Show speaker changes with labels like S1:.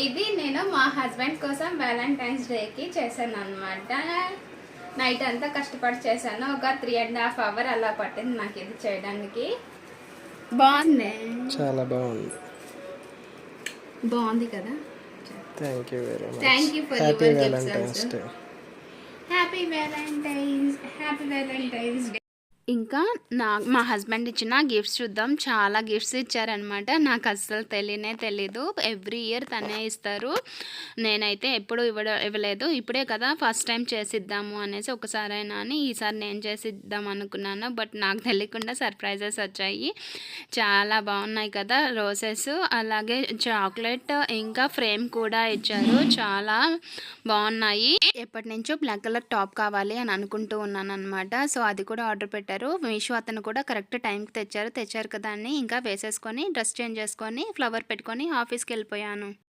S1: ఇది నేను మా హస్బెండ్ కోసం వ్యాలంటైన్స్ డేకి చేశాను అనమాట. నైట్ అంతా కష్టపడి చేశాను. ఒక 3.5 hours అలా పట్టింది నాకు ఇది చేయడానికి. బాగుంది,
S2: చాలా బాగుంది.
S1: బాగుంది కదా.
S2: Thank you very much.
S1: Thank you for
S2: happy
S1: your
S2: Valentine's
S1: gifts.
S2: Day.
S1: Happy Valentine's day. ఇంకా మా హస్బెండ్ ఇచ్చిన గిఫ్ట్స్ చూద్దాం. చాలా గిఫ్ట్స్ ఇచ్చారనమాట. నాకు అస్సలు తెలీదు. ఎవ్రీ ఇయర్ తనే ఇస్తారు. నేనైతే ఎప్పుడు ఇవ్వలేదు. ఇప్పుడే కదా ఫస్ట్ టైం చేసిద్దాము అనేసి ఒకసారైనా అని ఈసారి నేను చేసిద్దాం అనుకున్నాను. బట్ నాకు తెలియకుండా సర్ప్రైజెస్ వచ్చాయి. చాలా బాగున్నాయి కదా రోసెస్, అలాగే చాక్లెట్, ఇంకా ఫ్రేమ్ కూడా ఇచ్చారు. చాలా బాగున్నాయి. ఎప్పటి నుంచో బ్లాక్ కలర్ టాప్ కావాలి అని అనుకుంటూ ఉన్నాను అనమాట. సో అది కూడా ఆర్డర్ పెట్టారు. మీషో అతను కూడా కరెక్ట్ టైంకి తెచ్చారు కదా అని ఇంకా వేసేసుకొని డ్రెస్ చేంజ్ చేసుకొని ఫ్లవర్ పెట్టుకొని ఆఫీస్కి వెళ్ళిపోయాను.